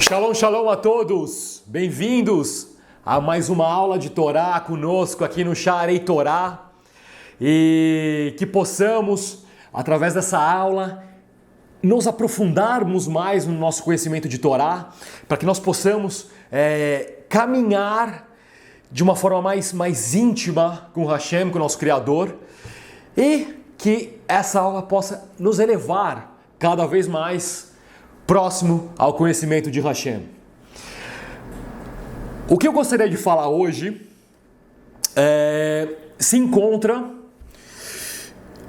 Shalom, shalom a todos! Bem-vindos a mais uma aula de Torá conosco aqui no Shaarei Torá e que possamos, através dessa aula, nos aprofundarmos mais no nosso conhecimento de Torá, para que nós possamos caminhar de uma forma mais íntima com Hashem, com o nosso Criador, e que essa aula possa nos elevar cada vez mais próximo ao conhecimento de Hashem. O que eu gostaria de falar hoje se encontra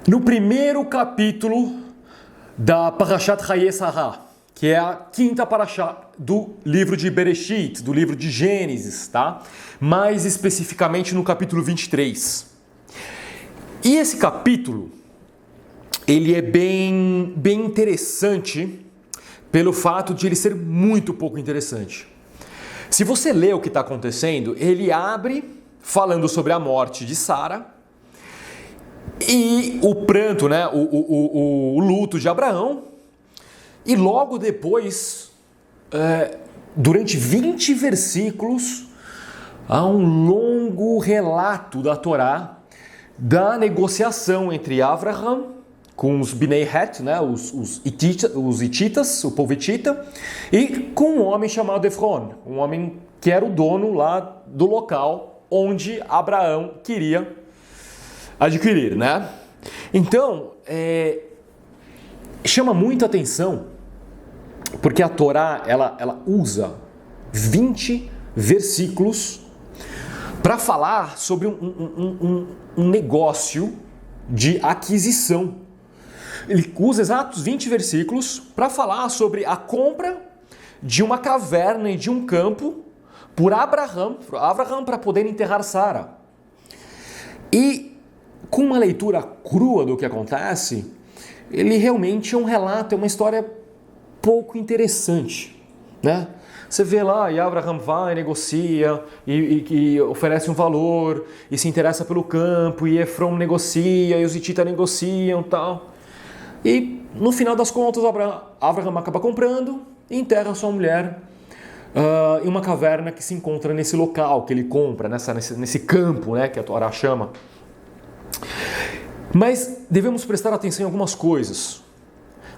no primeiro capítulo da Parashat Chayei Sarah, que é a quinta parashá do livro de Bereshit, do livro de Gênesis, tá? Mais especificamente no capítulo 23. E esse capítulo, ele é bem interessante pelo fato de ele ser muito pouco interessante. Se você lê o que está acontecendo, ele abre falando sobre a morte de Sara e o pranto, né, o luto de Abraão, e logo depois, durante 20 versículos, há um longo relato da Torá da negociação entre Avraham com os Bnei Het, né, os hititas, o povo hitita, e com um homem chamado Efron, um homem que era o dono lá do local onde Abraão queria adquirir, né? Então, chama muita atenção, porque a Torá, ela usa 20 versículos para falar sobre um negócio de aquisição. Ele usa exatos 20 versículos para falar sobre a compra de uma caverna e de um campo por Abraham para poder enterrar Sara. E com uma leitura crua do que acontece, ele realmente é um relato, é uma história pouco interessante, né? Você vê lá, e Abraham vai, negocia, e oferece um valor, e se interessa pelo campo, e Efron negocia, e os hititas negociam e tal. E no final das contas, Abraham acaba comprando e enterra sua mulher em uma caverna que se encontra nesse local que ele compra, nesse campo, né, que a Torá chama. Mas devemos prestar atenção em algumas coisas.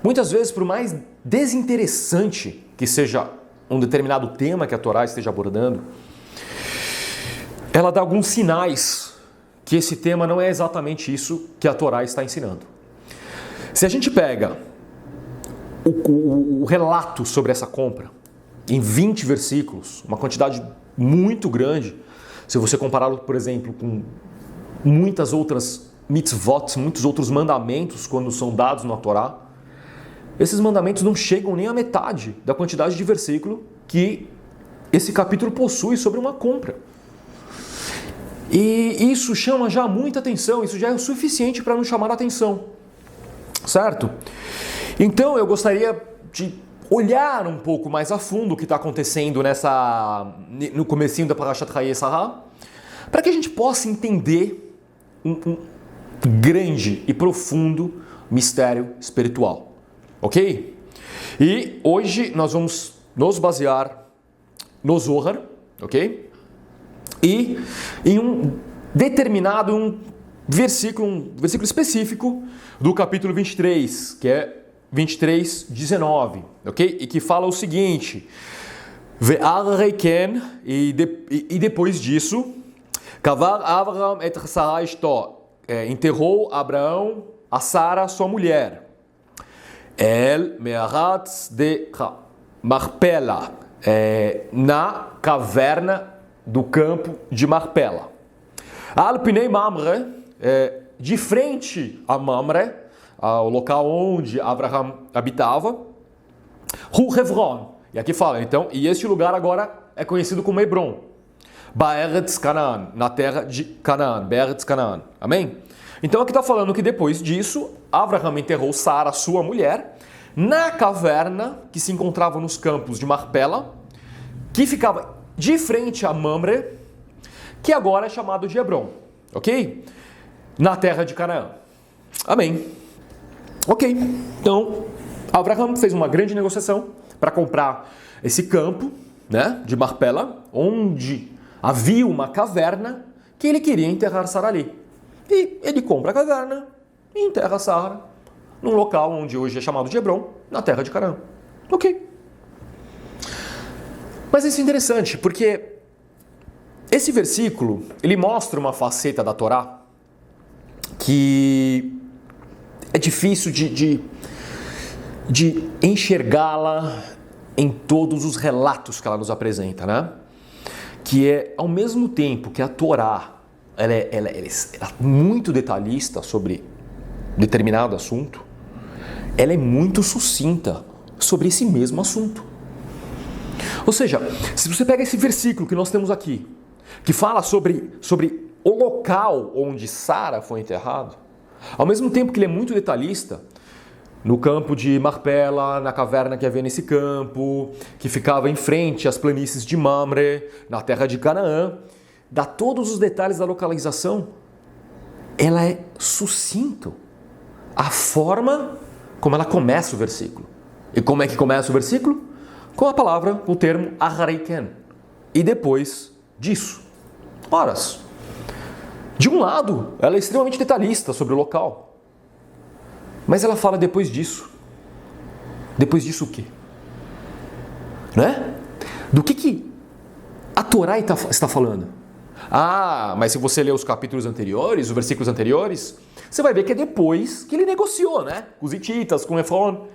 Muitas vezes, por mais desinteressante que seja um determinado tema que a Torá esteja abordando, ela dá alguns sinais que esse tema não é exatamente isso que a Torá está ensinando. Se a gente pega o relato sobre essa compra em 20 versículos, uma quantidade muito grande, se você compará-lo, por exemplo, com muitas outras mitzvot, muitos outros mandamentos quando são dados na Torá, esses mandamentos não chegam nem à metade da quantidade de versículo que esse capítulo possui sobre uma compra. E isso chama já muita atenção, isso já é o suficiente para nos chamar a atenção. Certo? Então eu gostaria de olhar um pouco mais a fundo o que está acontecendo no comecinho da Parashat Chayei Sarah, para que a gente possa entender um grande e profundo mistério espiritual. Ok? E hoje nós vamos nos basear no Zohar, ok? E em um versículo específico do capítulo 23, que é 23:19, ok? E que fala o seguinte: Ve'arreiken, e depois disso, Kavar Avraham et Sarah ishto, enterrou Abraão a Sara, sua mulher, El me'aratz de Marpela, na caverna do campo de Marpela. Al Pinei Mamre, de frente a Mamre, ao local onde Abraham habitava, Hu Hevron. E aqui fala, então, e este lugar agora é conhecido como Hebron. Be'eretz Canaan, na terra de Canaã, Be'eretz Canaan. Amém? Então aqui está falando que depois disso, Abraham enterrou Sara, sua mulher, na caverna que se encontrava nos campos de Marpela, que ficava de frente a Mamre, que agora é chamado de Hebron, ok? Na terra de Canaã. Amém. Ok, então Abraham fez uma grande negociação para comprar esse campo, né, de Marpela, onde havia uma caverna que ele queria enterrar Sara ali. E ele compra a caverna e enterra Sara num local onde hoje é chamado de Hebron, na terra de Canaã. Ok. Mas isso é interessante, porque esse versículo, ele mostra uma faceta da Torá que é difícil de enxergá-la em todos os relatos que ela nos apresenta, né? Que é, ao mesmo tempo que a Torá ela é muito detalhista sobre determinado assunto, ela é muito sucinta sobre esse mesmo assunto. Ou seja, se você pega esse versículo que nós temos aqui, que fala sobre o local onde Sara foi enterrada, ao mesmo tempo que ele é muito detalhista, no campo de Marpela, na caverna que havia nesse campo, que ficava em frente às planícies de Mamre, na terra de Canaã, dá todos os detalhes da localização, ela é sucinto. A forma como ela começa o versículo. E como é que começa o versículo? Com a palavra, o termo Ahareiken. E depois disso. Horas. De um lado, ela é extremamente detalhista sobre o local. Mas ela fala depois disso. Depois disso o quê? Né? Do que a Torá está falando? Ah, mas se você ler os capítulos anteriores, os versículos anteriores, você vai ver que é depois que ele negociou, né? Com os hititas, com Efron.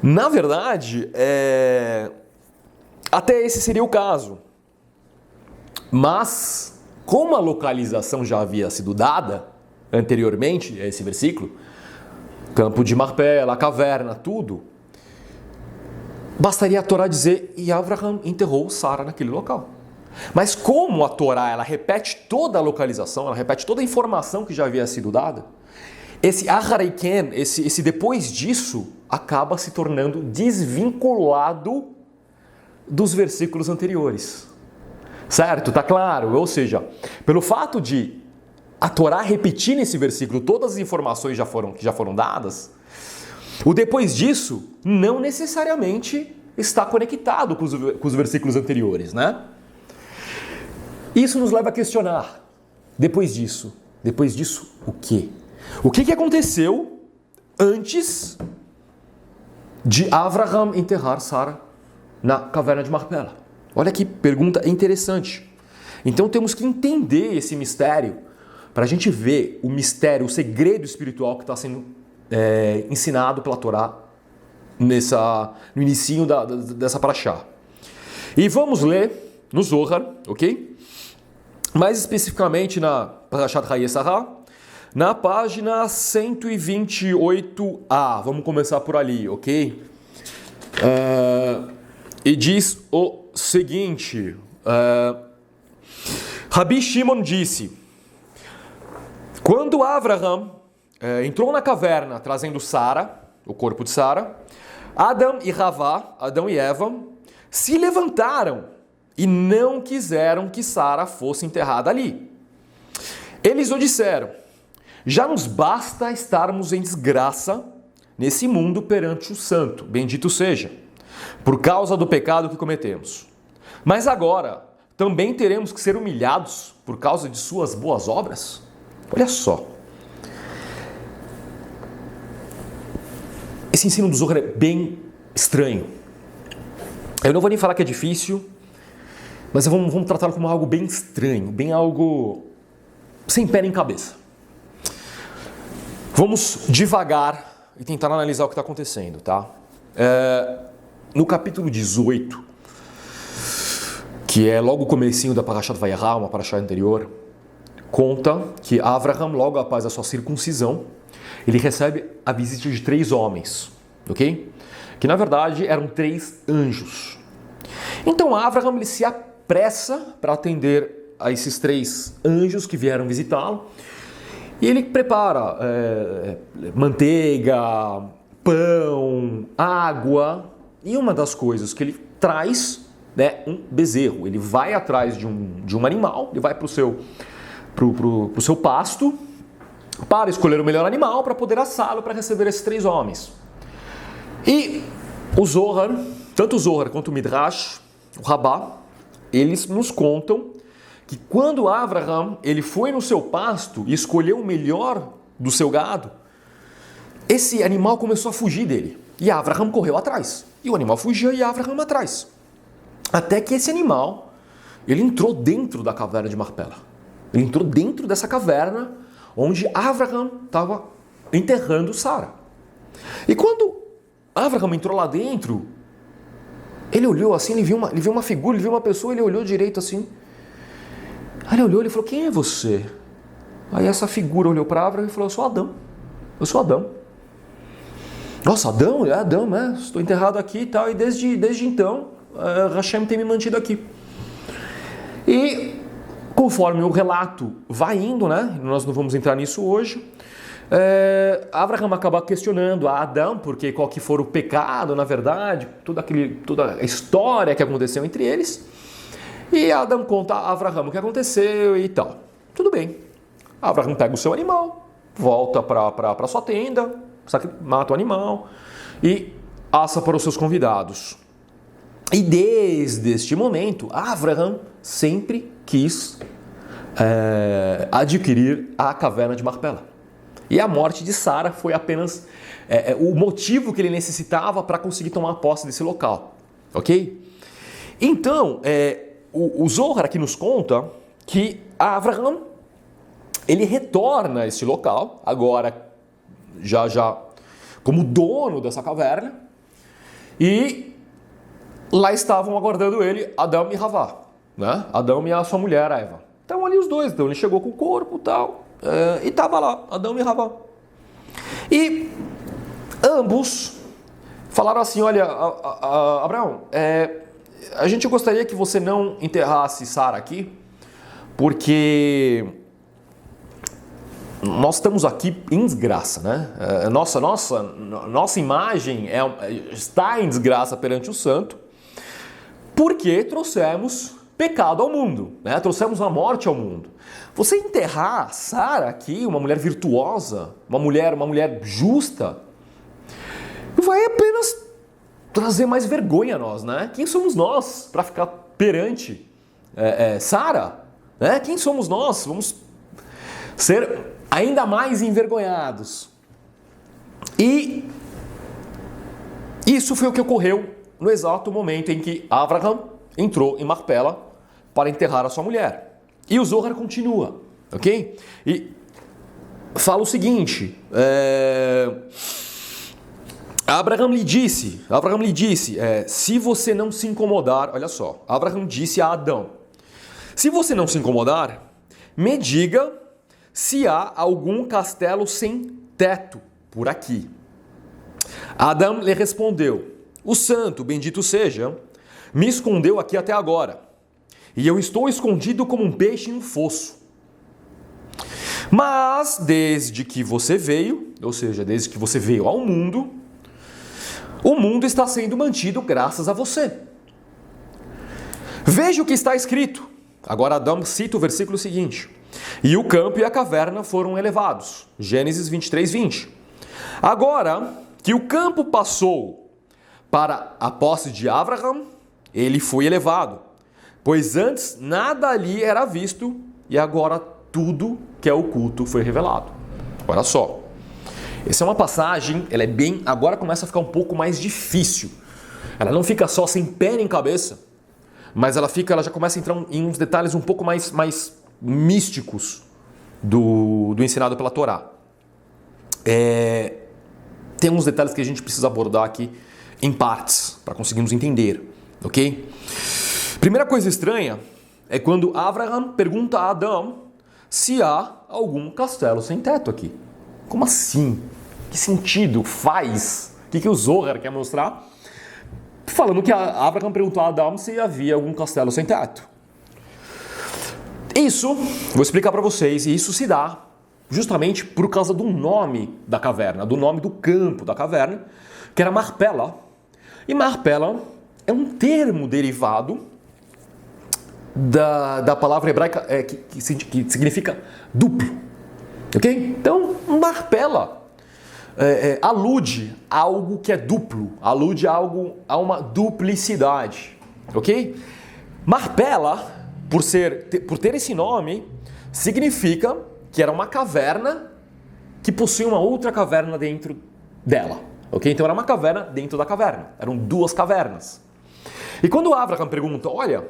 Na verdade, até esse seria o caso. Mas, como a localização já havia sido dada anteriormente a esse versículo, campo de Marpela, a caverna, tudo, bastaria a Torá dizer, e Abraham enterrou Sara naquele local. Mas como a Torá ela repete toda a localização, ela repete toda a informação que já havia sido dada, esse Ahareiken, esse depois disso, acaba se tornando desvinculado dos versículos anteriores. Certo? Tá claro? Ou seja, pelo fato de a Torá repetir nesse versículo todas as informações que já foram dadas, o depois disso não necessariamente está conectado com os versículos anteriores, né? Isso nos leva a questionar, depois disso o quê? O que aconteceu antes de Avraham enterrar Sara na caverna de Marpela? Olha que pergunta interessante. Então temos que entender esse mistério para a gente ver o mistério, o segredo espiritual que está sendo ensinado pela Torá no inicinho dessa paraxá. E vamos ler no Zohar, ok? Mais especificamente na Parashat Hayesará, na página 128a. Vamos começar por ali, ok? E diz o seguinte: Rabi Shimon disse, quando Avraham entrou na caverna trazendo Sara, o corpo de Sara, Adão e Havá, Adão e Eva, se levantaram e não quiseram que Sara fosse enterrada ali. Eles o disseram, já nos basta estarmos em desgraça nesse mundo perante o santo, bendito seja, por causa do pecado que cometemos. Mas agora, também teremos que ser humilhados por causa de suas boas obras? Olha só. Esse ensino do Zohar é bem estranho. Eu não vou nem falar que é difícil, mas vamos tratá-lo como algo bem estranho, bem algo sem pé nem cabeça. Vamos devagar e tentar analisar o que está acontecendo, tá? No capítulo 18, que é logo o comecinho da Parashat Vayera, uma Parashat anterior, conta que Avraham, logo após a sua circuncisão, ele recebe a visita de 3 homens, ok? Que na verdade eram 3 anjos. Então Avraham ele se apressa para atender a esses 3 anjos que vieram visitá-lo e ele prepara manteiga, pão, água e uma das coisas que ele traz é um bezerro. Ele vai atrás de um animal, ele vai para o seu pasto para escolher o melhor animal para poder assá-lo para receber esses 3 homens. E O Zohar, tanto o Zohar quanto o Midrash, o Rabá, eles nos contam que quando Avraham ele foi no seu pasto e escolheu o melhor do seu gado, esse animal começou a fugir dele. E Avraham correu atrás. E o animal fugia e Avraham atrás. Até que esse animal, ele entrou dentro da caverna de Marpela. Ele entrou dentro dessa caverna onde Avraham estava enterrando Sara. E quando Avraham entrou lá dentro, ele olhou assim, ele viu uma figura, ele viu uma pessoa, ele olhou direito assim. Aí ele olhou e falou, quem é você? Aí essa figura olhou para Avraham e falou, eu sou Adão. Eu sou Adão. Nossa, Adão? É Adão, né? Estou enterrado aqui e tal. E desde então, Hashem tem me mantido aqui. E conforme o relato vai indo, né? Nós não vamos entrar nisso hoje. Avraham acaba questionando a Adão, porque qual que for o pecado, na verdade, toda a história que aconteceu entre eles. E Adão conta a Avraham o que aconteceu e tal. Tudo bem. Avraham pega o seu animal, volta para sua tenda, mata o animal e assa para os seus convidados. E desde este momento, Avraham sempre quis adquirir a caverna de Marpela. E a morte de Sara foi apenas o motivo que ele necessitava para conseguir tomar posse desse local. Ok? Então, o Zohar aqui nos conta que Avraham ele retorna a esse local, agora já como dono dessa caverna, e lá estavam aguardando ele Adão e Havá, né? Adão e a sua mulher, a Eva. Então ali os dois, então ele chegou com o corpo e tal, e estava lá, Adão e Havá. E ambos falaram assim, olha, Abraão, a gente gostaria que você não enterrasse Sara aqui, porque nós estamos aqui em desgraça, né? Nossa imagem está em desgraça perante o santo, porque trouxemos pecado ao mundo, né? Trouxemos a morte ao mundo. Você enterrar Sara aqui, uma mulher virtuosa, uma mulher justa, vai apenas trazer mais vergonha a nós, né? Quem somos nós para ficar perante Sara? Né? Quem somos nós? Vamos ser ainda mais envergonhados. E isso foi o que ocorreu no exato momento em que Avraham entrou em Marpela para enterrar a sua mulher. E o Zohar continua, ok? E fala o seguinte, Avraham lhe disse, se você não se incomodar, olha só, Avraham disse a Adão, se você não se incomodar, me diga se há algum castelo sem teto por aqui. Adão lhe respondeu, o santo, bendito seja, me escondeu aqui até agora, e eu estou escondido como um peixe em um fosso. Mas desde que você veio, ou seja, desde que você veio ao mundo, o mundo está sendo mantido graças a você. Veja o que está escrito. Agora Adão cita o versículo seguinte. E o campo e a caverna foram elevados. Gênesis 23, 20. Agora que o campo passou para a posse de Avraham, ele foi elevado. Pois antes nada ali era visto e agora tudo que é oculto foi revelado. Olha só. Essa é uma passagem, ela é bem... Agora começa a ficar um pouco mais difícil. Ela não fica só sem pé nem cabeça, mas ela já começa a entrar em uns detalhes um pouco mais místicos do ensinado pela Torá. Tem uns detalhes que a gente precisa abordar aqui em partes, para conseguirmos entender, ok? Primeira coisa estranha é quando Avraham pergunta a Adão se há algum castelo sem teto aqui. Como assim? Que sentido faz? O que o Zohar quer mostrar? Falando que Avraham perguntou a Adão se havia algum castelo sem teto. Isso, vou explicar para vocês, e isso se dá justamente por causa do nome da caverna, do nome do campo da caverna, que era Marpela. E Marpela é um termo derivado da palavra hebraica que significa duplo. Ok? Então, Marpela alude a algo que é duplo, alude a uma duplicidade, ok? Marpela, por ter esse nome, significa que era uma caverna que possuía uma outra caverna dentro dela, ok? Então era uma caverna dentro da caverna, eram duas cavernas. E quando Abraham pergunta, olha,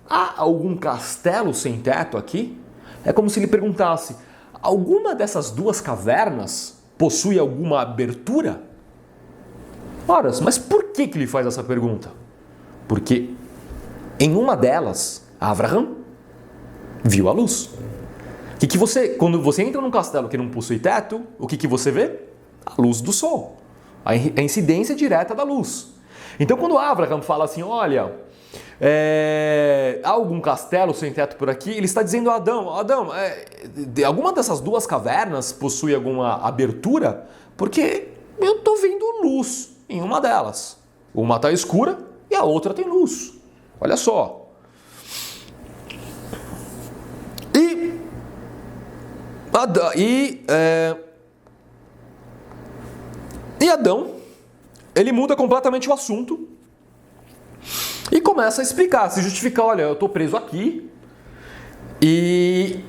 há algum castelo sem teto aqui? É como se ele perguntasse, alguma dessas duas cavernas possui alguma abertura? Ora, mas por que ele faz essa pergunta? Porque em uma delas, Abraham viu a luz. Quando você entra num castelo que não possui teto, o que você vê? A luz do sol, a incidência direta da luz. Então quando Abraham fala assim, olha, há algum castelo sem teto por aqui, ele está dizendo a Adão, alguma dessas duas cavernas possui alguma abertura? Porque eu estou vendo luz em uma delas. Uma está escura e a outra tem luz. Olha só. E Adão, ele muda completamente o assunto e começa a explicar, se justificar, olha, eu estou preso aqui e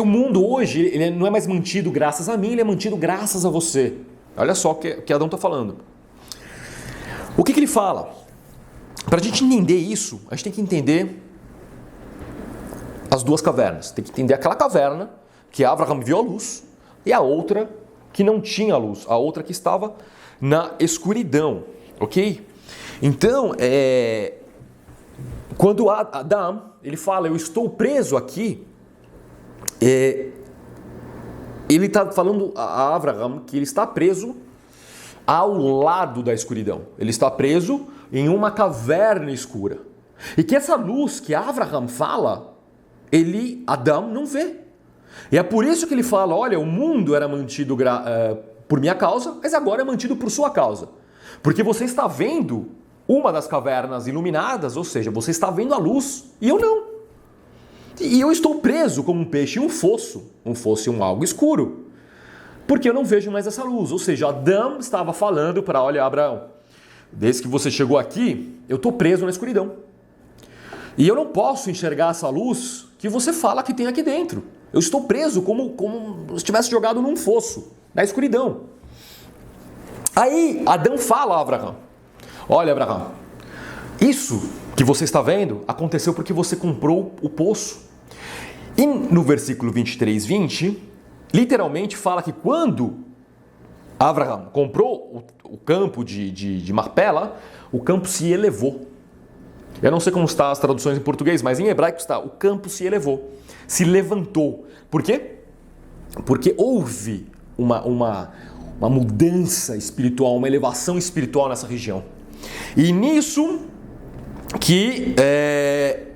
o mundo hoje ele não é mais mantido graças a mim, ele é mantido graças a você. Olha só o que Adão está falando. O que ele fala? Para a gente entender isso, a gente tem que entender as duas cavernas. Tem que entender aquela caverna que Abraham viu a luz e a outra que não tinha luz, a outra que estava na escuridão, ok? Então, quando Adão ele fala, eu estou preso aqui, ele está falando a Abraham que ele está preso ao lado da escuridão. Ele está preso em uma caverna escura. E que essa luz que Abraham fala, Adão não vê. E é por isso que ele fala, olha, o mundo era mantido por minha causa, mas agora é mantido por sua causa. Porque você está vendo uma das cavernas iluminadas, ou seja, você está vendo a luz e eu não. E eu estou preso como um peixe em um fosso em algo escuro. Porque eu não vejo mais essa luz. Ou seja, Adão estava falando para, olha, Abraão, desde que você chegou aqui, eu estou preso na escuridão. E eu não posso enxergar essa luz que você fala que tem aqui dentro. Eu estou preso como se estivesse jogado num fosso, na escuridão. Aí Adão fala a Abraão, olha Abraão, isso que você está vendo aconteceu porque você comprou o poço. E no versículo 23, 20, literalmente fala que quando Abraão comprou o campo de Marpela, o campo se elevou. Eu não sei como estão as traduções em português, mas em hebraico está, o campo se elevou, se levantou. Por quê? Porque houve uma mudança espiritual, uma elevação espiritual nessa região. E nisso que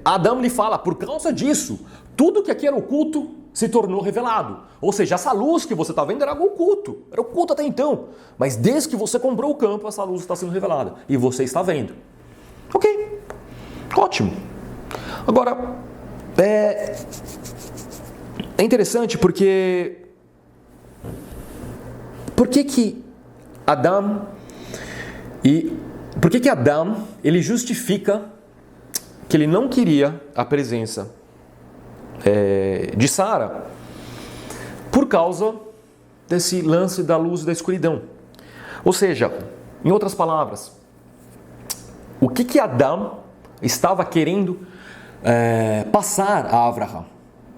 Adão lhe fala, por causa disso, tudo que aqui era oculto se tornou revelado. Ou seja, essa luz que você está vendo era algo oculto, era oculto até então. Mas desde que você comprou o campo, essa luz está sendo revelada. E você está vendo. Ok. Ótimo. Agora, é interessante porque por que Adão ele justifica que ele não queria a presença de Sara por causa desse lance da luz e da escuridão. Ou seja, em outras palavras, o que Adão estava querendo passar a Abraham,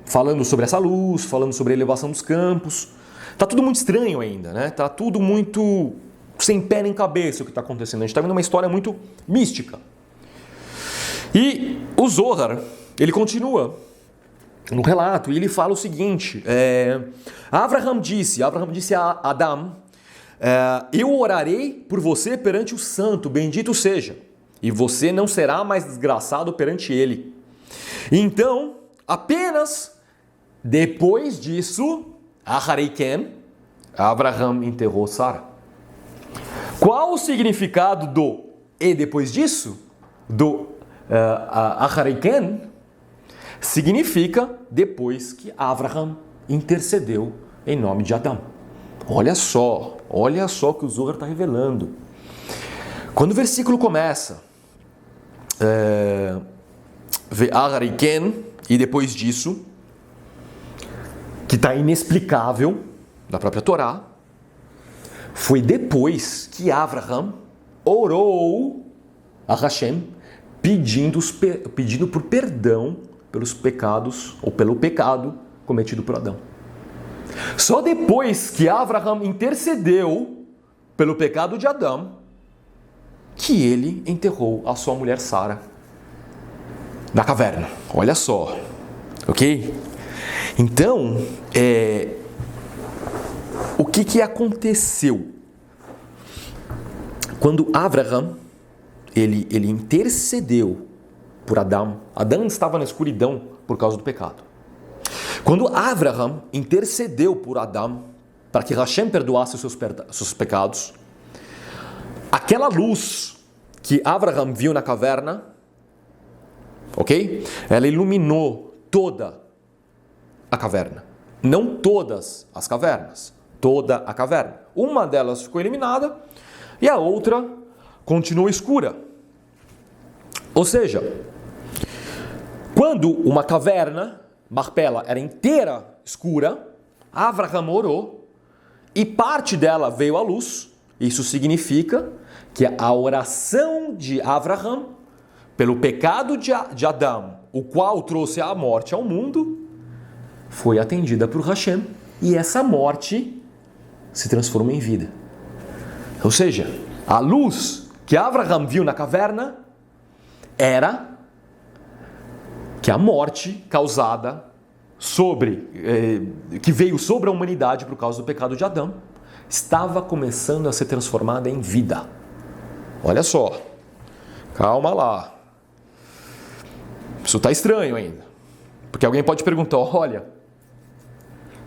falando sobre essa luz, falando sobre a elevação dos campos. Tá tudo muito estranho ainda, né? Tá tudo muito sem pé nem cabeça o que está acontecendo. A gente está vendo uma história muito mística. E o Zohar, ele continua no relato e ele fala o seguinte: Abraham disse a Adão, eu orarei por você perante o santo, bendito seja, e você não será mais desgraçado perante ele. Então, apenas depois disso, Ahareiken, Abraham enterrou Sara. Qual o significado do e depois disso? Do Ahareiken significa depois que Abraham intercedeu em nome de Adão. Olha só o que o Zohar está revelando. Quando o versículo começa, Ve'arariken, e depois disso, que está inexplicável, da própria Torá, foi depois que Avraham orou a Hashem, pedindo por perdão pelos pecados, ou pelo pecado cometido por Adão. Só depois que Avraham intercedeu pelo pecado de Adão, que ele enterrou a sua mulher Sara na caverna. Olha só, ok? Então, o que aconteceu? Quando Avraham ele intercedeu por Adão, Adão estava na escuridão por causa do pecado. Quando Avraham intercedeu por Adão para que Hashem perdoasse os seus pecados, aquela luz que Avraham viu na caverna, ok? Ela iluminou toda a caverna. Não todas as cavernas, toda a caverna. Uma delas ficou eliminada e a outra continuou escura. Ou seja, quando uma caverna, Marpela, era inteira escura, Avraham orou e parte dela veio à luz. Isso significa que a oração de Avraham pelo pecado de Adão, o qual trouxe a morte ao mundo, foi atendida por Hashem, e essa morte se transformou em vida. Ou seja, a luz que Avraham viu na caverna era que a morte causada que veio sobre a humanidade por causa do pecado de Adão, estava começando a ser transformada em vida. Olha só, calma lá. Isso está estranho ainda. Porque alguém pode perguntar, olha,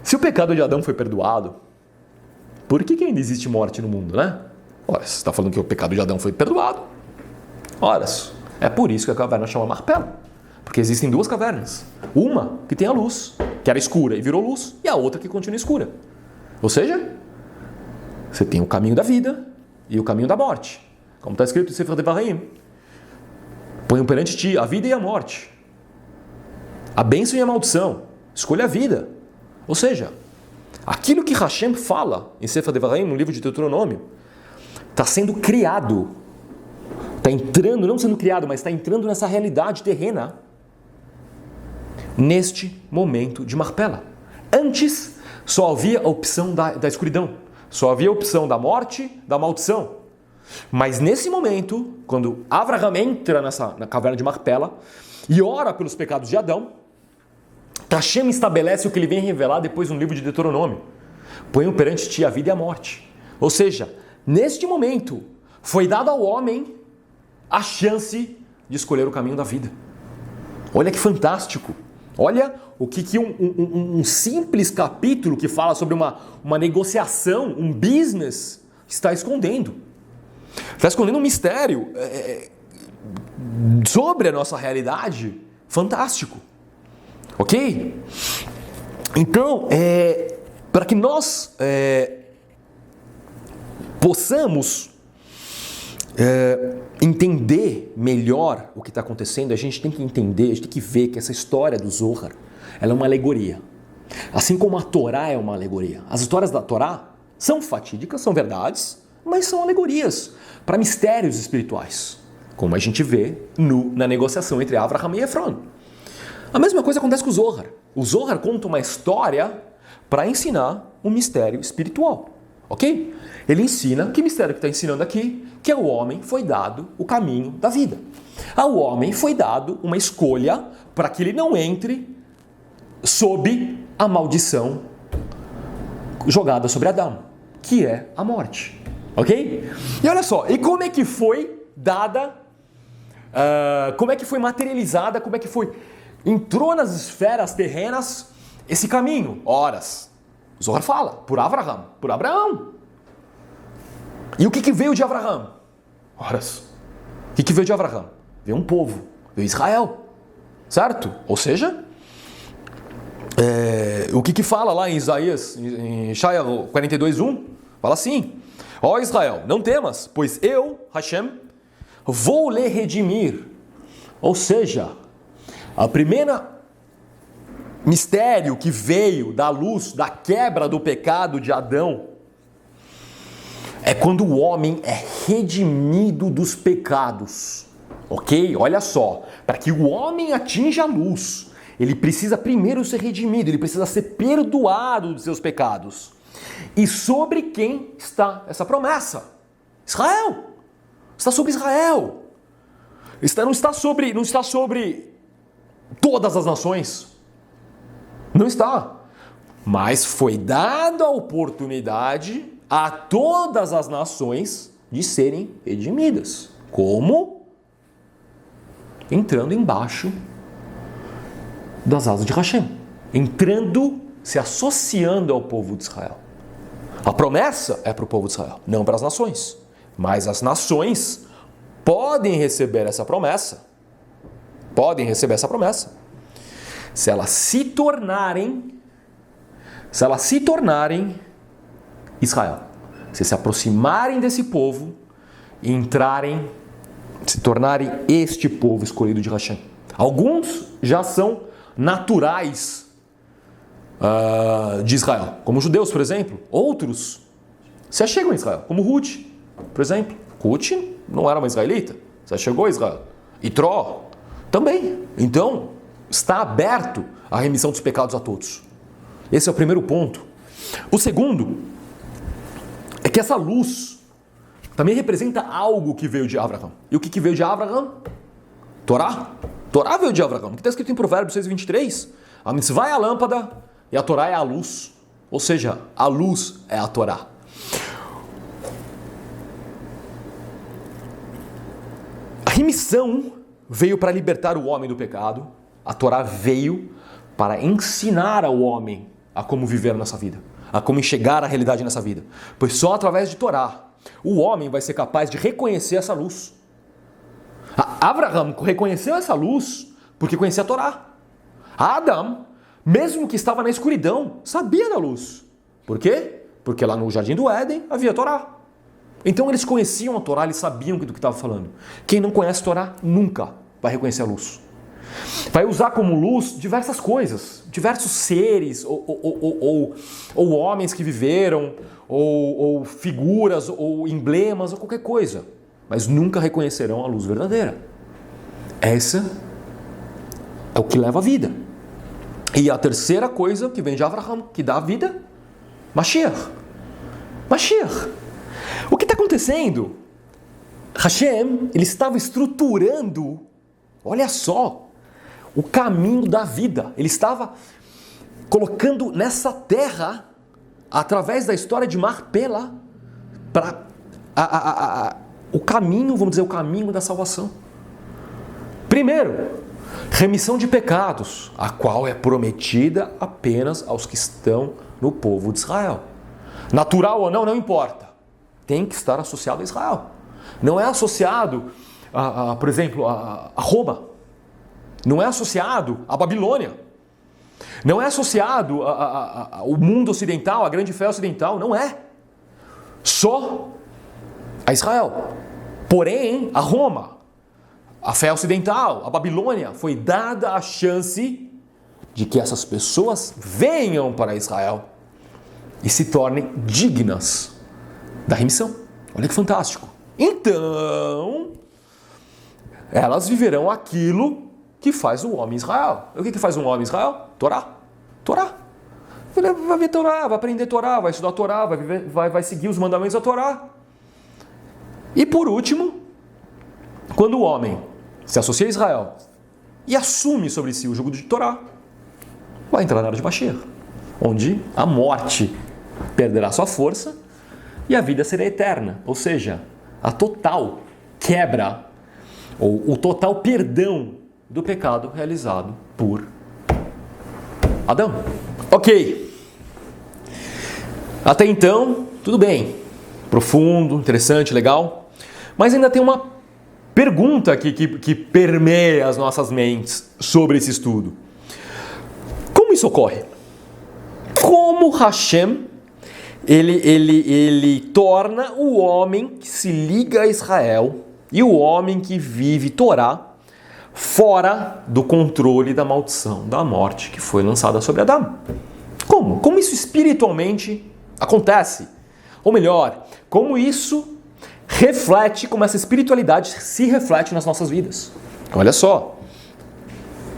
se o pecado de Adão foi perdoado, por que ainda existe morte no mundo, né? Ora, você está falando que o pecado de Adão foi perdoado. Ora, é por isso que a caverna chama Marpela. Porque existem duas cavernas. Uma que tem a luz, que era escura e virou luz, e a outra que continua escura. Ou seja, você tem o caminho da vida e o caminho da morte. Como está escrito em Sefer Devarim. Ponham perante ti a vida e a morte. A bênção e a maldição. Escolha a vida. Ou seja, aquilo que Hashem fala em Sefer Devarim, no livro de Deuteronômio, está sendo criado. Está entrando, não sendo criado, mas está entrando nessa realidade terrena neste momento de Marpela. Antes, só havia a opção da escuridão. Só havia a opção da morte, da maldição. Mas nesse momento, quando Avraham entra na caverna de Marpela e ora pelos pecados de Adão, Hashem estabelece o que ele vem revelar depois no livro de Deuteronômio. Ponho perante ti a vida e a morte. Ou seja, neste momento, foi dado ao homem a chance de escolher o caminho da vida. Olha que fantástico. Olha o que um simples capítulo que fala sobre uma negociação, um business, está escondendo. Está escondendo um mistério sobre a nossa realidade fantástico. Ok? Então, para que nós possamos entender melhor o que está acontecendo, a gente tem que entender, a gente tem que ver que essa história do Zohar, ela é uma alegoria. Assim como a Torá é uma alegoria. As histórias da Torá são fatídicas, são verdades, mas são alegorias para mistérios espirituais, como a gente vê na negociação entre Avraham e Efron. A mesma coisa acontece com o Zohar. O Zohar conta uma história para ensinar um mistério espiritual. Ok? Ele ensina, que mistério que está ensinando aqui? Que ao homem foi dado o caminho da vida. Ao homem foi dado uma escolha para que ele não entre sob a maldição jogada sobre Adão, que é a morte. Ok? E olha só, e como é que foi dada, como é que foi materializada, como é que entrou nas esferas terrenas esse caminho? Horas. O Zohar fala, por Avraham, por Abraão. E o que veio de Avraham? Horas. O que veio de Avraham? Veio um povo, veio Israel. Certo? Ou seja, O que fala lá em Isaías, em Ishaya 42:1? Fala assim: ó Israel, não temas, pois eu, Hashem, vou lhe redimir. Ou seja, a primeira mistério que veio da luz, da quebra do pecado de Adão, é quando o homem é redimido dos pecados. Ok? Olha só, para que o homem atinja a luz, ele precisa primeiro ser redimido, ele precisa ser perdoado dos seus pecados. E sobre quem está essa promessa? Israel! Está sobre Israel. Não está sobre todas as nações. Não está. Mas foi dada a oportunidade a todas as nações de serem redimidas. Como? Entrando embaixo das asas de Hashem. Entrando, se associando ao povo de Israel. A promessa é para o povo de Israel, não para as nações. Mas as nações podem receber essa promessa. Podem receber essa promessa. Se elas se tornarem Israel, se aproximarem desse povo e se tornarem este povo escolhido de Hashem. Alguns já são naturais de Israel, como os judeus, por exemplo. Outros se achegam a Israel, como Ruth, por exemplo. Ruth não era uma israelita, se achegou a Israel. Itró também. Então, está aberto a remissão dos pecados a todos. Esse é o primeiro ponto. O segundo é que essa luz também representa algo que veio de Abraham. E o que veio de Abraham? Torá. Torá veio de Abraham. O que está escrito em Provérbios 6:23? A mitzvah é a lâmpada e a Torá é a luz. Ou seja, a luz é a Torá. A remissão veio para libertar o homem do pecado. A Torá veio para ensinar ao homem a como viver nessa vida, a como enxergar a realidade nessa vida. Pois só através de Torá o homem vai ser capaz de reconhecer essa luz. Abraham reconheceu essa luz porque conhecia a Torá. Adão, mesmo que estava na escuridão, sabia da luz. Por quê? Porque lá no Jardim do Éden havia a Torá. Então eles conheciam a Torá, eles sabiam do que estava falando. Quem não conhece a Torá nunca vai reconhecer a luz. Vai usar como luz diversas coisas, diversos seres, ou homens que viveram, ou figuras, ou emblemas, ou qualquer coisa. Mas nunca reconhecerão a luz verdadeira. Essa é o que leva a vida. E a terceira coisa que vem de Abraham, que dá a vida, Mashiach. Mashiach. O que está acontecendo? Hashem, ele estava estruturando, olha só, o caminho da vida. Ele estava colocando nessa terra, através da história de Marpela, para o caminho, vamos dizer, o caminho da salvação. Primeiro, remissão de pecados, a qual é prometida apenas aos que estão no povo de Israel. Natural ou não, não importa. Tem que estar associado a Israel. Não é associado, por exemplo, a Roma. Não é associado à Babilônia. Não é associado ao mundo ocidental, à grande fé ocidental. Não é. Só a Israel. Porém, a Roma, a fé ocidental, a Babilônia, foi dada a chance de que essas pessoas venham para Israel e se tornem dignas da remissão. Olha que fantástico. Então, elas viverão aquilo que faz o homem Israel. O que faz um homem Israel? Torá. Torá. Vai ver Torá, vai aprender Torá, vai estudar Torá, vai seguir os mandamentos da Torá. E por último, quando o homem se associa a Israel e assume sobre si o jugo de Torá, vai entrar na era de Mashiach, onde a morte perderá sua força e a vida será eterna. Ou seja, a total quebra, ou o total perdão do pecado realizado por Adão. Ok. Até então, tudo bem. Profundo, interessante, legal. Mas ainda tem uma pergunta que permeia as nossas mentes sobre esse estudo. Como Como isso ocorre? Como Hashem, ele torna o homem que se liga a Israel e o homem que vive Torá fora do controle da maldição, da morte que foi lançada sobre Adão. Como? Como isso espiritualmente acontece? Ou melhor, como isso reflete, como essa espiritualidade se reflete nas nossas vidas? Olha só.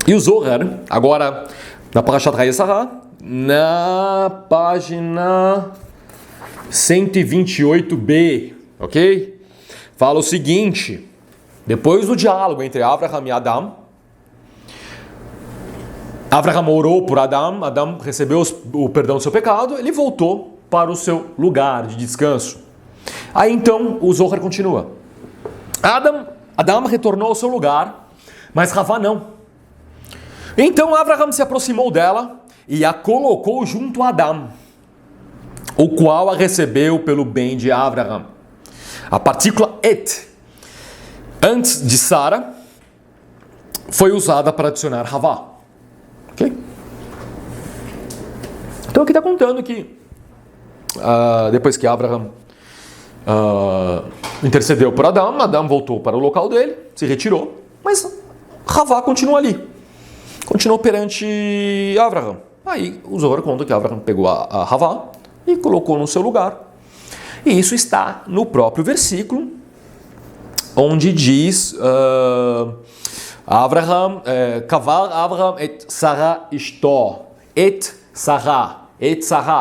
E o Zohar, agora na Parashat Hayesará, na página 128b, ok? Fala o seguinte: depois do diálogo entre Avraham e Adão, Avraham orou por Adão, Adão recebeu o perdão do seu pecado, ele voltou para o seu lugar de descanso. Aí então o Zohar continua. Adão retornou ao seu lugar, mas Havá não. Então Avraham se aproximou dela e a colocou junto a Adão, o qual a recebeu pelo bem de Avraham. A partícula et, antes de Sara, foi usada para adicionar Havá. Ok? Então aqui está contando que depois que Avraham intercedeu por Adão, Adão voltou para o local dele, se retirou, mas Havá continua ali. Continuou perante Avraham. Aí o Zohar conta que Avraham pegou a Havá e colocou no seu lugar. E isso está no próprio versículo, onde diz Kavar Avraham et Sarah ishto. Et Sarah.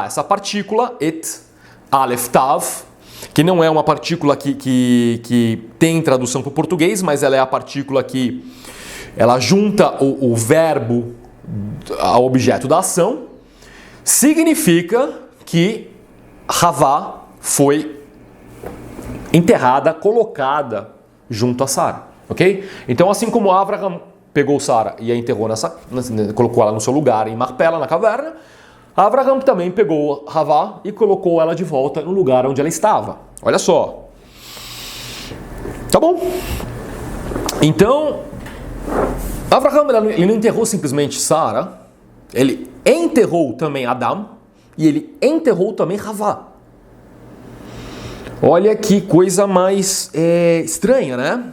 Essa partícula, et Aleph Tav, que não é uma partícula que tem tradução para o português, mas ela é a partícula que ela junta o verbo ao objeto da ação, significa que Havá foi enterrada, colocada junto a Sara, ok? Então, assim como Avraham pegou Sara e a enterrou colocou ela no seu lugar em Marpela, na caverna, Avraham também pegou Havá e colocou ela de volta no lugar onde ela estava. Olha só. Tá bom? Então, Avraham, ele não enterrou simplesmente Sara, ele enterrou também Adão e ele enterrou também Havá. Olha que coisa mais estranha, né?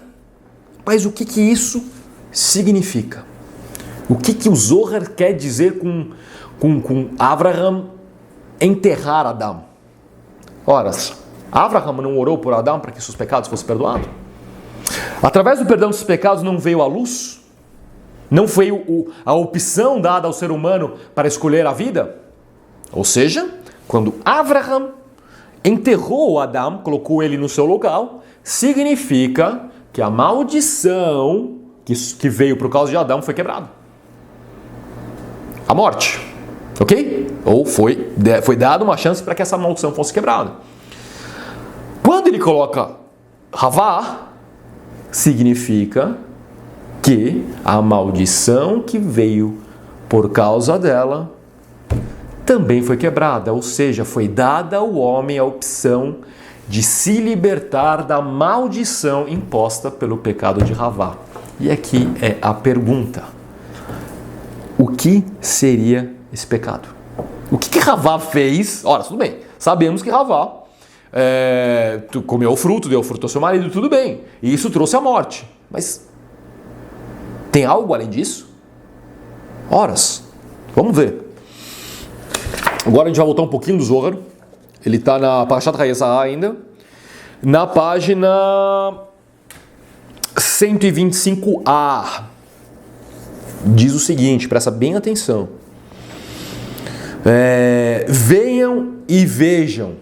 Mas o que isso significa? O que o Zohar quer dizer com Avraham enterrar Adão? Ora, Avraham não orou por Adão para que seus pecados fossem perdoados? Através do perdão dos pecados não veio a luz? Não foi a opção dada ao ser humano para escolher a vida? Ou seja, quando Avraham enterrou Adão, colocou ele no seu local, significa que a maldição que veio por causa de Adão foi quebrada. A morte, ok? Ou foi dada uma chance para que essa maldição fosse quebrada. Quando ele coloca Havá, significa que a maldição que veio por causa dela também foi quebrada, ou seja, foi dada ao homem a opção de se libertar da maldição imposta pelo pecado de Havá. E aqui é a pergunta: o que seria esse pecado? O que Havá fez? Ora, tudo bem, sabemos que Havá comeu o fruto, deu o fruto ao seu marido, tudo bem, e isso trouxe a morte, mas tem algo além disso? Horas. Vamos ver. Agora a gente vai voltar um pouquinho do Zohar. Ele está na Parashat Hayesará ainda. Na página 125a. Diz o seguinte, presta bem atenção. Venham e vejam.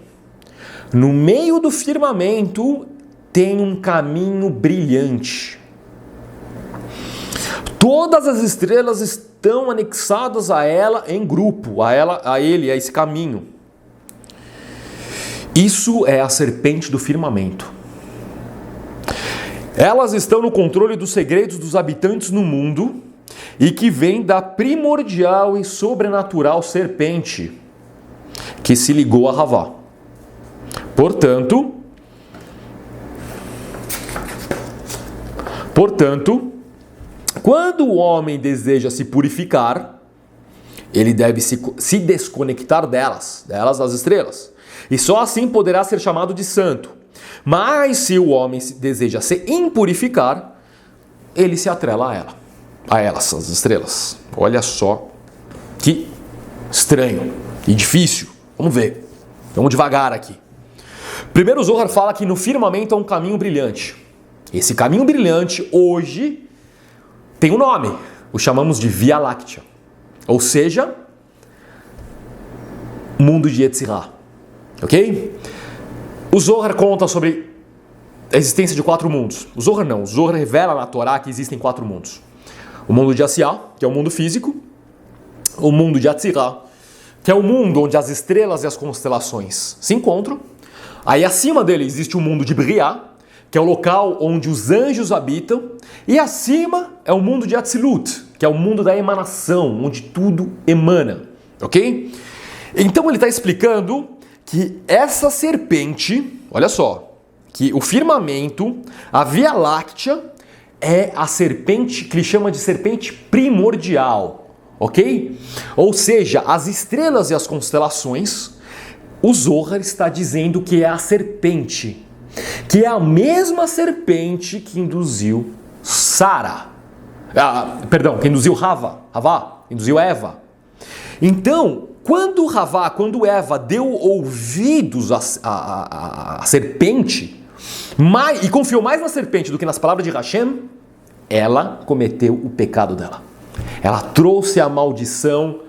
No meio do firmamento tem um caminho brilhante. Todas as estrelas estão anexadas a ela em grupo, a esse caminho. Isso é a serpente do firmamento. Elas estão no controle dos segredos dos habitantes no mundo e que vem da primordial e sobrenatural serpente que se ligou a Havá. Portanto, quando o homem deseja se purificar, Ele deve se desconectar delas, das estrelas. E só assim poderá ser chamado de santo. Mas se o homem deseja se impurificar, ele se atrela a elas, as estrelas. Olha só que estranho e difícil. Vamos ver. Vamos devagar aqui. Primeiro o Zohar fala que no firmamento há um caminho brilhante. Esse caminho brilhante hoje tem um nome. O chamamos de Via Láctea. Ou seja, mundo de Yetzirah. Ok? O Zohar conta sobre a existência de 4 mundos. O Zohar não. O Zohar revela na Torá que existem 4 mundos. O mundo de Asiá, que é o mundo físico. O mundo de Yetzirah, que é o mundo onde as estrelas e as constelações se encontram. Aí acima dele existe o mundo de Briá, que é o local onde os anjos habitam. E acima é o mundo de Atzilut, que é o mundo da emanação, onde tudo emana. Ok? Então ele está explicando que essa serpente, olha só, que o firmamento, a Via Láctea, é a serpente que ele chama de serpente primordial, ok? Ou seja, as estrelas e as constelações, o Zohar está dizendo que é a serpente, que é a mesma serpente que induziu Sara, que induziu Havá, induziu Eva. Então, quando Eva deu ouvidos à serpente, e confiou mais na serpente do que nas palavras de Hashem, ela cometeu o pecado dela. Ela trouxe a maldição,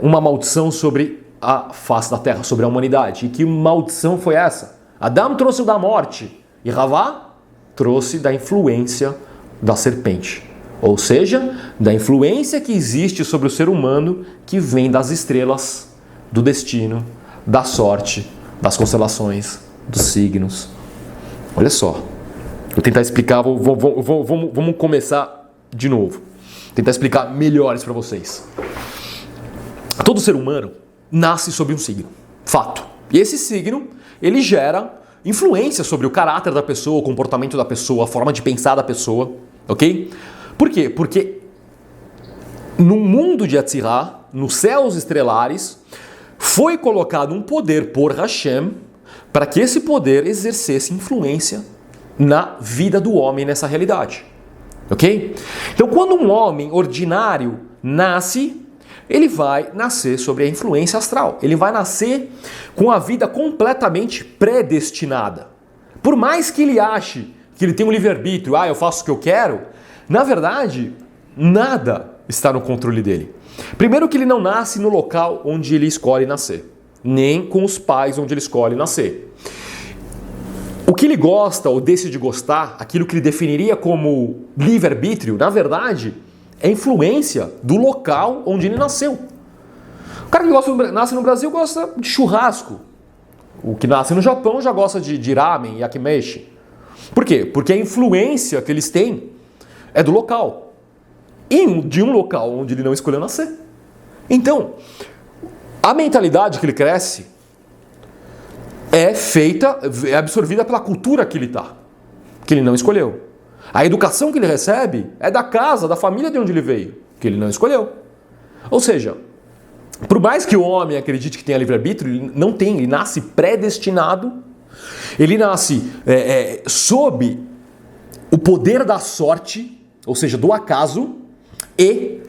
uma maldição sobre a face da terra, sobre a humanidade. E que maldição foi essa? Adão trouxe o da morte e Havá trouxe da influência da serpente. Ou seja, da influência que existe sobre o ser humano que vem das estrelas, do destino, da sorte, das constelações, dos signos. Olha só. Vou tentar explicar, vamos começar de novo. Tentar explicar melhor isso para vocês. Todo ser humano nasce sob um signo. Fato. E esse signo, ele gera influência sobre o caráter da pessoa, o comportamento da pessoa, a forma de pensar da pessoa. Ok? Por quê? Porque no mundo de Yetzirah, nos céus estrelares, foi colocado um poder por Hashem para que esse poder exercesse influência na vida do homem nessa realidade. Ok? Então, quando um homem ordinário nasce, ele vai nascer sob a influência astral. Ele vai nascer com a vida completamente predestinada. Por mais que ele ache que ele tem um livre-arbítrio, eu faço o que eu quero, na verdade, nada está no controle dele. Primeiro que ele não nasce no local onde ele escolhe nascer, nem com os pais onde ele escolhe nascer. O que ele gosta ou decide gostar, aquilo que ele definiria como livre-arbítrio, na verdade, é influência do local onde ele nasceu. O cara que nasce no Brasil gosta de churrasco. O que nasce no Japão já gosta de ramen, yakimeshi. Por quê? Porque a influência que eles têm é do local. E de um local onde ele não escolheu nascer. Então, a mentalidade que ele cresce é absorvida pela cultura que ele está, que ele não escolheu. A educação que ele recebe é da casa, da família de onde ele veio, que ele não escolheu. Ou seja, por mais que o homem acredite que tenha livre-arbítrio, ele não tem, ele nasce predestinado, ele nasce sob o poder da sorte, ou seja, do acaso, e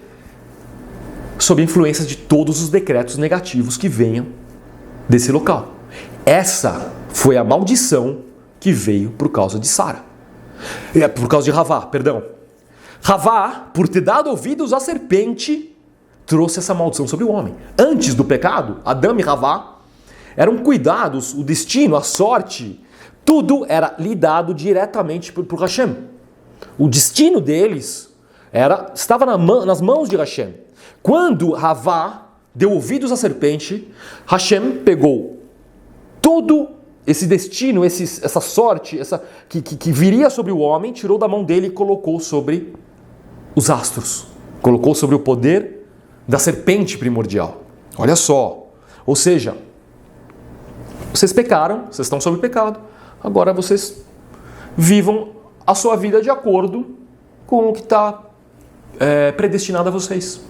sob a influência de todos os decretos negativos que venham desse local. Essa foi a maldição que veio por causa de Sara. Por causa de Havá, perdão. Havá, por ter dado ouvidos à serpente, trouxe essa maldição sobre o homem. Antes do pecado, Adão e Havá eram cuidados, o destino, a sorte, tudo era lidado diretamente por Hashem. O destino deles estava nas mãos de Hashem. Quando Havá deu ouvidos à serpente, Hashem pegou todo esse destino, essa sorte, que viria sobre o homem, tirou da mão dele e colocou sobre os astros. Colocou sobre o poder da serpente primordial. Olha só. Ou seja, vocês pecaram, vocês estão sob pecado. Agora vocês vivam a sua vida de acordo com o que está predestinado a vocês.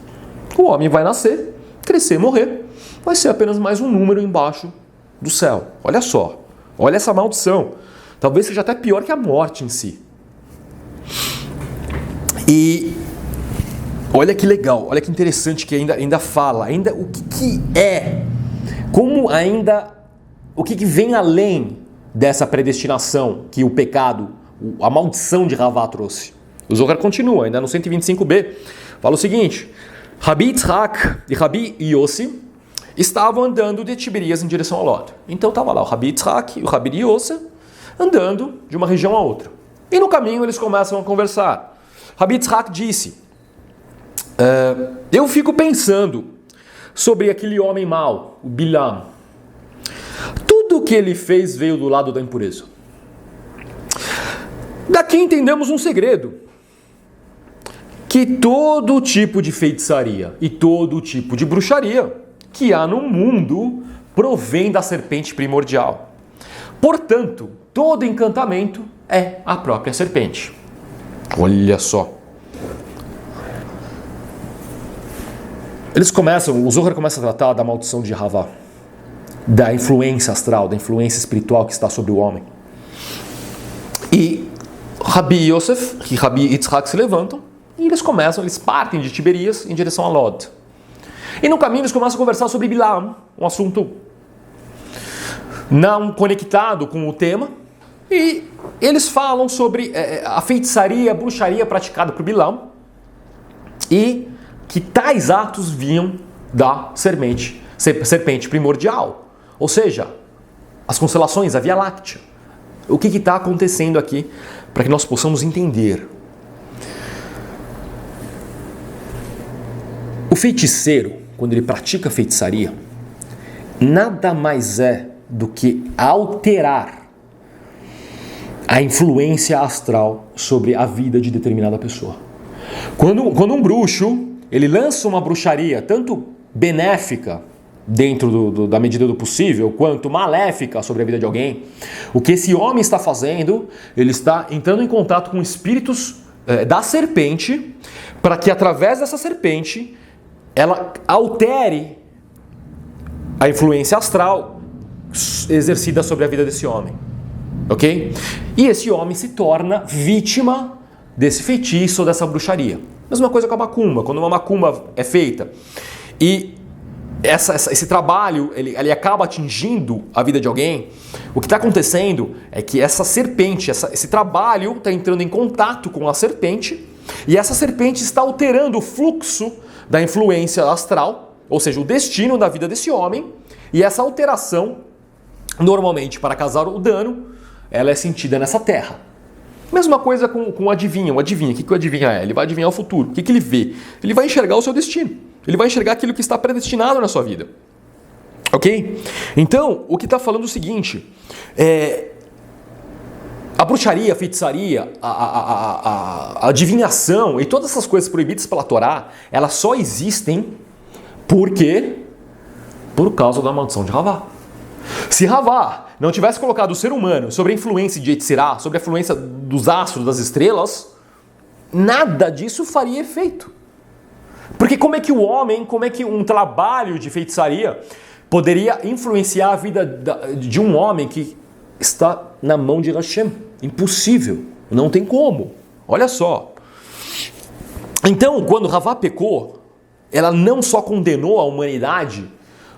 O homem vai nascer, crescer, morrer, vai ser apenas mais um número embaixo do céu. Olha só, olha essa maldição. Talvez seja até pior que a morte em si. E olha que legal, olha que interessante que ainda fala, ainda o que é, como ainda, o que vem além dessa predestinação que o pecado, a maldição de Ravá trouxe. O Zohar continua, ainda no 125b, fala o seguinte: Rabi Yitzhak e Rabi Yossi estavam andando de Tiberias em direção a Lod. Então estava lá o Rabi Yitzhak e o Rabi Yossi andando de uma região a outra. E no caminho eles começam a conversar. Rabi Yitzhak disse: eu fico pensando sobre aquele homem mau, o Bilam. Tudo que ele fez veio do lado da impureza. Daqui entendemos um segredo: que todo tipo de feitiçaria e todo tipo de bruxaria que há no mundo provém da serpente primordial. Portanto, todo encantamento é a própria serpente. Olha só. O Zohar começa a tratar da maldição de Ravá, da influência astral, da influência espiritual que está sobre o homem. E Rabi Yosef e Rabi Yitzhak se levantam e eles partem de Tiberias em direção a Lod. E no caminho eles começam a conversar sobre Bilam, um assunto não conectado com o tema, e eles falam sobre a feitiçaria, a bruxaria praticada por Bilam, e que tais atos vinham da serpente primordial, ou seja, as constelações, a Via Láctea. O que está acontecendo aqui para que nós possamos entender? O feiticeiro, quando ele pratica feitiçaria, nada mais é do que alterar a influência astral sobre a vida de determinada pessoa. Quando um bruxo ele lança uma bruxaria tanto benéfica, dentro da medida do possível, quanto maléfica sobre a vida de alguém, o que esse homem está fazendo, ele está entrando em contato com espíritos da serpente, para que através dessa serpente ela altere a influência astral exercida sobre a vida desse homem. Ok? E esse homem se torna vítima desse feitiço ou dessa bruxaria. Mesma coisa com a macumba. Quando uma macumba é feita e esse trabalho ele acaba atingindo a vida de alguém, o que está acontecendo é que essa serpente, esse trabalho está entrando em contato com a serpente, e essa serpente está alterando o fluxo da influência astral, ou seja, o destino da vida desse homem, e essa alteração, normalmente para causar o dano, ela é sentida nessa terra. Mesma coisa com o adivinho. O adivinho, o que o adivinho é? Ele vai adivinhar o futuro. O que ele vê? Ele vai enxergar o seu destino. Ele vai enxergar aquilo que está predestinado na sua vida. Ok? Então, o que está falando é o seguinte: a bruxaria, a feitiçaria, a adivinhação e todas essas coisas proibidas pela Torá, elas só existem por causa da maldição de Ravá. Se Ravá não tivesse colocado o ser humano sobre a influência de Yetzirá, sobre a influência dos astros, das estrelas, nada disso faria efeito. Porque como é que um trabalho de feitiçaria poderia influenciar a vida de um homem que está na mão de Hashem? Impossível, não tem como. Olha só. Então, quando Ravá pecou, ela não só condenou a humanidade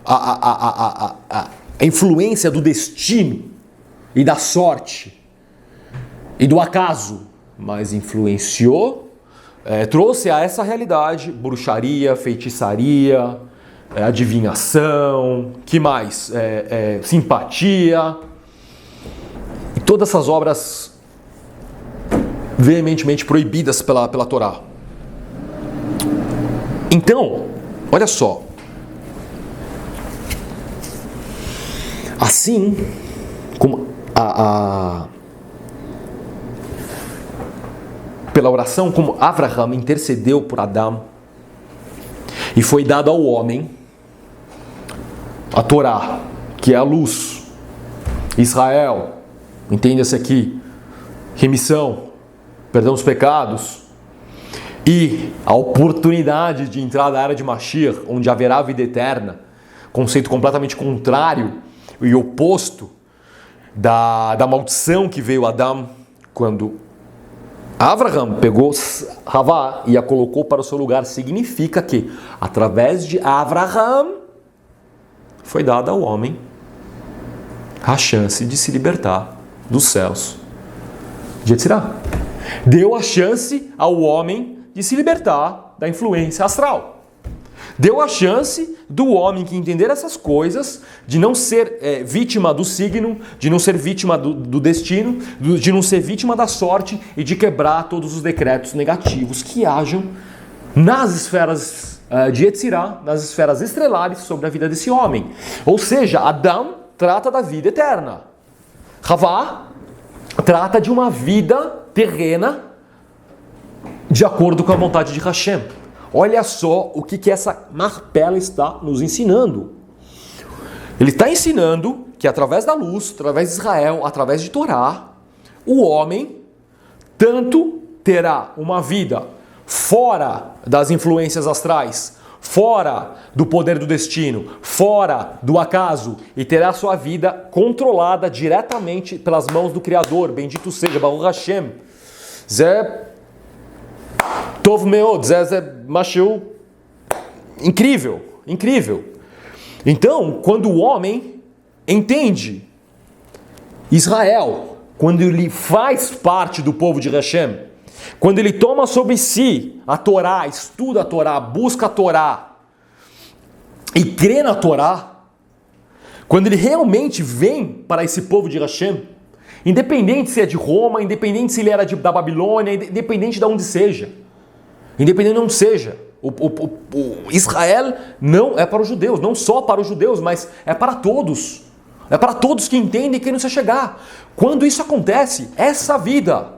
a influência do destino e da sorte e do acaso, mas influenciou, trouxe a essa realidade bruxaria, feitiçaria, adivinhação, que mais? Simpatia, e todas essas obras veementemente proibidas pela Torá. Então, olha só. Assim como pela oração, como Avraham intercedeu por Adão e foi dado ao homem a Torá, que é a luz, Israel, entenda-se aqui, remissão, perdão dos pecados, e a oportunidade de entrar na era de Mashiach, onde haverá vida eterna, conceito completamente contrário e oposto da maldição que veio a Adão quando Avraham pegou Havá e a colocou para o seu lugar, significa que, através de Avraham, foi dada ao homem a chance de se libertar dos céus de Yetzirah. Deu a chance ao homem de se libertar da influência astral. Deu a chance do homem que entender essas coisas, de não ser vítima do signo, de não ser vítima do destino, de não ser vítima da sorte e de quebrar todos os decretos negativos que hajam nas esferas de Yetzirah, nas esferas estrelares sobre a vida desse homem. Ou seja, Adão trata da vida eterna. Havá trata de uma vida terrena de acordo com a vontade de Hashem. Olha só o que essa marpela está nos ensinando. Ele está ensinando que através da luz, através de Israel, através de Torá, o homem tanto terá uma vida fora das influências astrais, fora do poder do destino, fora do acaso, e terá sua vida controlada diretamente pelas mãos do Criador. Bendito seja, Baruch Hashem. Zé Tov Meod, Zé Mashiach, incrível, incrível. Então, quando o homem entende Israel, quando ele faz parte do povo de Hashem, quando ele toma sobre si a Torá, estuda a Torá, busca a Torá e crê na Torá, quando ele realmente vem para esse povo de Hashem, independente se é de Roma, independente se ele era da Babilônia, independente de onde seja, independente de onde seja, o Israel não é para os judeus, não só para os judeus, mas é para todos. É para todos que entendem e querem se chegar. Quando isso acontece, essa vida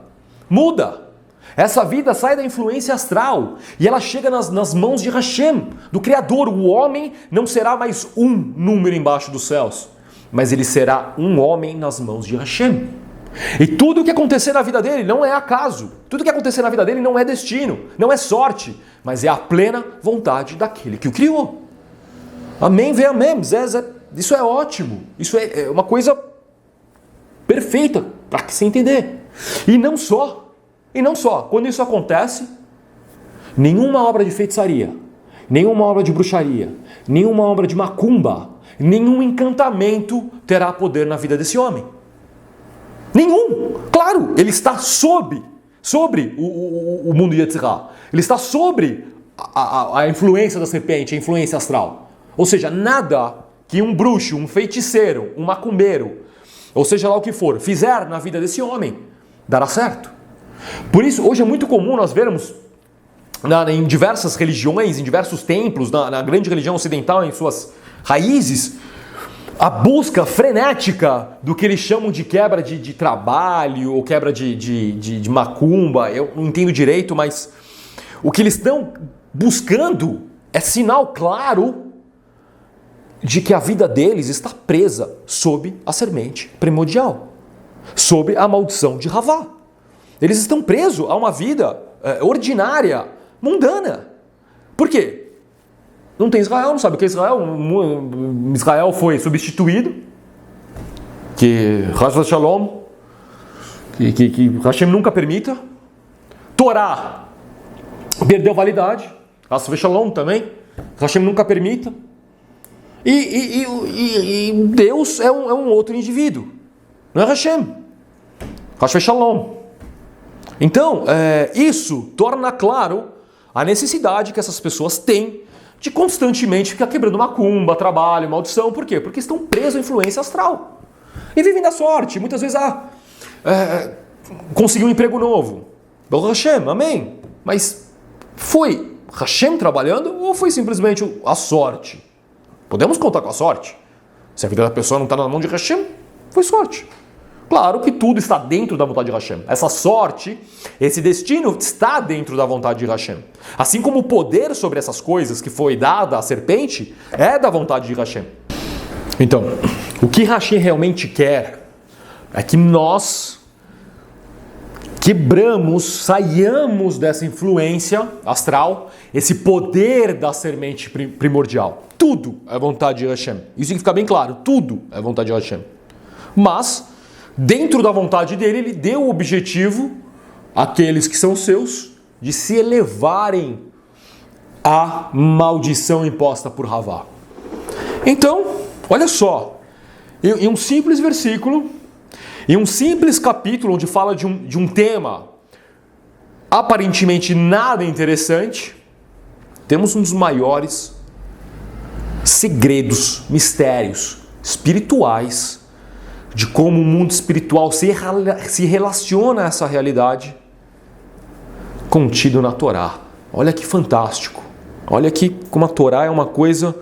muda. Essa vida sai da influência astral e ela chega nas mãos de Hashem, do Criador. O homem não será mais um número embaixo dos céus, mas ele será um homem nas mãos de Hashem. E tudo o que acontecer na vida dele não é acaso. Tudo o que acontecer na vida dele não é destino, não é sorte, mas é a plena vontade daquele que o criou. Amém, vem amém. Isso é ótimo. Isso é uma coisa perfeita para se entender. E não só. Quando isso acontece, nenhuma obra de feitiçaria, nenhuma obra de bruxaria, nenhuma obra de macumba, nenhum encantamento terá poder na vida desse homem. Nenhum! Claro, ele está sobre o mundo de Yetzirah. Ele está sobre a influência da serpente, a influência astral. Ou seja, nada que um bruxo, um feiticeiro, um macumbeiro, ou seja lá o que for, fizer na vida desse homem, dará certo. Por isso, hoje é muito comum nós vermos em diversas religiões, em diversos templos, na grande religião ocidental, em suas raízes, a busca frenética do que eles chamam de quebra de trabalho, ou quebra de macumba, eu não entendo direito, mas o que eles estão buscando é sinal claro de que a vida deles está presa sob a semente primordial, sob a maldição de Havá. Eles estão presos a uma vida ordinária, mundana. Por quê? Não tem Israel, não sabe o que é Israel. Israel foi substituído, que Hashem Shalom, que Hashem nunca permita. Torá perdeu validade, Hashem Shalom também, Hashem nunca permita. E Deus é um outro indivíduo, não é Hashem. Hashem Shalom. Então, isso torna claro a necessidade que essas pessoas têm de constantemente ficar quebrando macumba, trabalho, maldição. Por quê? Porque estão presos à influência astral. E vivem da sorte. Muitas vezes, conseguiu um emprego novo. Baruch Hashem, amém. Mas foi Hashem trabalhando ou foi simplesmente a sorte? Podemos contar com a sorte. Se a vida da pessoa não está na mão de Hashem, foi sorte. Claro que tudo está dentro da vontade de Hashem. Essa sorte, esse destino está dentro da vontade de Hashem. Assim como o poder sobre essas coisas que foi dado à serpente é da vontade de Hashem. Então, o que Hashem realmente quer é que nós quebramos, saiamos dessa influência astral, esse poder da semente primordial. Tudo é vontade de Hashem. Isso tem que ficar bem claro, tudo é vontade de Hashem. Mas, dentro da vontade dele, ele deu o objetivo àqueles que são seus de se elevarem à maldição imposta por Havá. Então, olha só, em um simples versículo, em um simples capítulo onde fala de um tema aparentemente nada interessante, temos um dos maiores segredos, mistérios espirituais de como o mundo espiritual se relaciona a essa realidade contido na Torá. Olha que fantástico. Olha que como a Torá é uma coisa,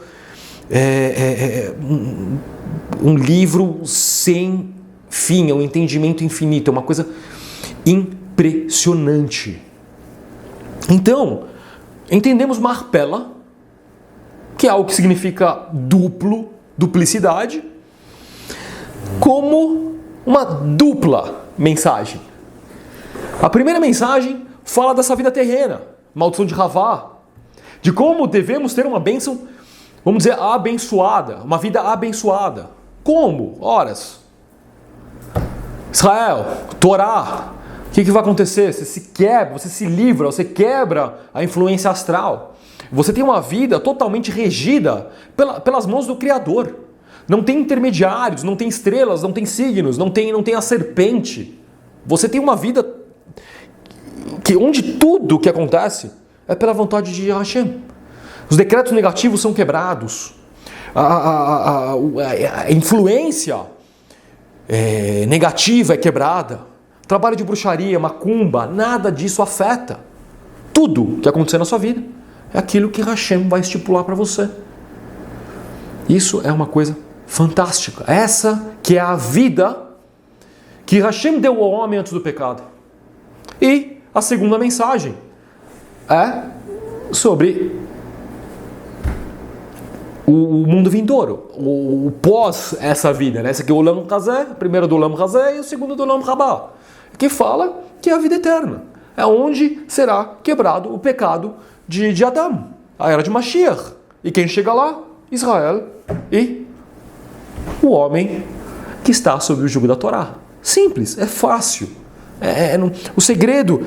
um livro sem fim, é um entendimento infinito, é uma coisa impressionante. Então, entendemos Marpela, que é algo que significa duplo, duplicidade, como uma dupla mensagem. A primeira mensagem fala dessa vida terrena, maldição de Havá, de como devemos ter uma bênção, vamos dizer, abençoada, uma vida abençoada. Como? Horas. Israel, Torá, o que vai acontecer? Você se quebra, você se livra, você quebra a influência astral. Você tem uma vida totalmente regida pelas mãos do Criador. Não tem intermediários, não tem estrelas, não tem signos, não tem a serpente. Você tem uma vida onde tudo que acontece é pela vontade de Hashem. Os decretos negativos são quebrados. A influência negativa é quebrada. Trabalho de bruxaria, macumba, nada disso afeta. Tudo que acontecer na sua vida é aquilo que Hashem vai estipular para você. Isso é uma coisa fantástica. Essa que é a vida que Hashem deu ao homem antes do pecado. E a segunda mensagem é sobre o mundo vindouro, o pós essa vida, né? Esse aqui é o Olam Hazé, o primeiro do Olam Hazé e o segundo do Olam Rabá, que fala que é a vida eterna. É onde será quebrado o pecado de Adão, a era de Mashiach. E quem chega lá? Israel e o homem que está sob o jugo da Torá. Simples, é fácil. O segredo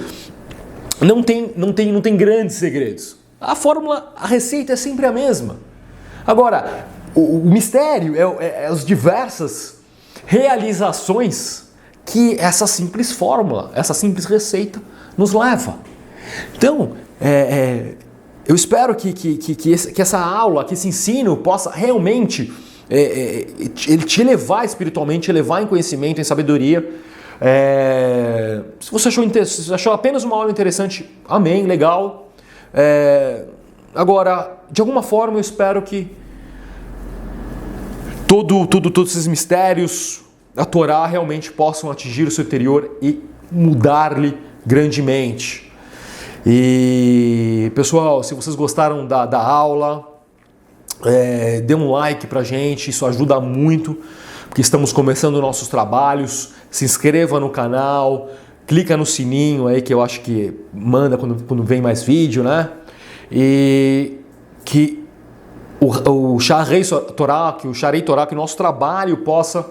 não tem grandes segredos. A fórmula, a receita é sempre a mesma. Agora, o mistério é as diversas realizações que essa simples fórmula, essa simples receita nos leva. Então, eu espero que essa aula, que esse ensino possa realmente ele te elevar espiritualmente, elevar em conhecimento, em sabedoria. Se você achou apenas uma aula interessante, amém, legal. Agora, de alguma forma, eu espero que todos esses mistérios da Torá realmente possam atingir o seu interior e mudar-lhe grandemente. E, pessoal, se vocês gostaram da aula, dê um like pra gente, isso ajuda muito, porque estamos começando nossos trabalhos. Se inscreva no canal, clica no sininho aí que eu acho que manda quando vem mais vídeo, né? E que o Sharei Torá, que o nosso trabalho possa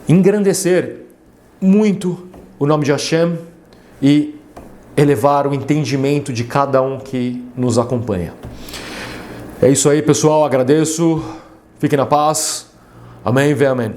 engrandecer muito o nome de Hashem e elevar o entendimento de cada um que nos acompanha. É isso aí, pessoal. Agradeço. Fiquem na paz. Amém e amém.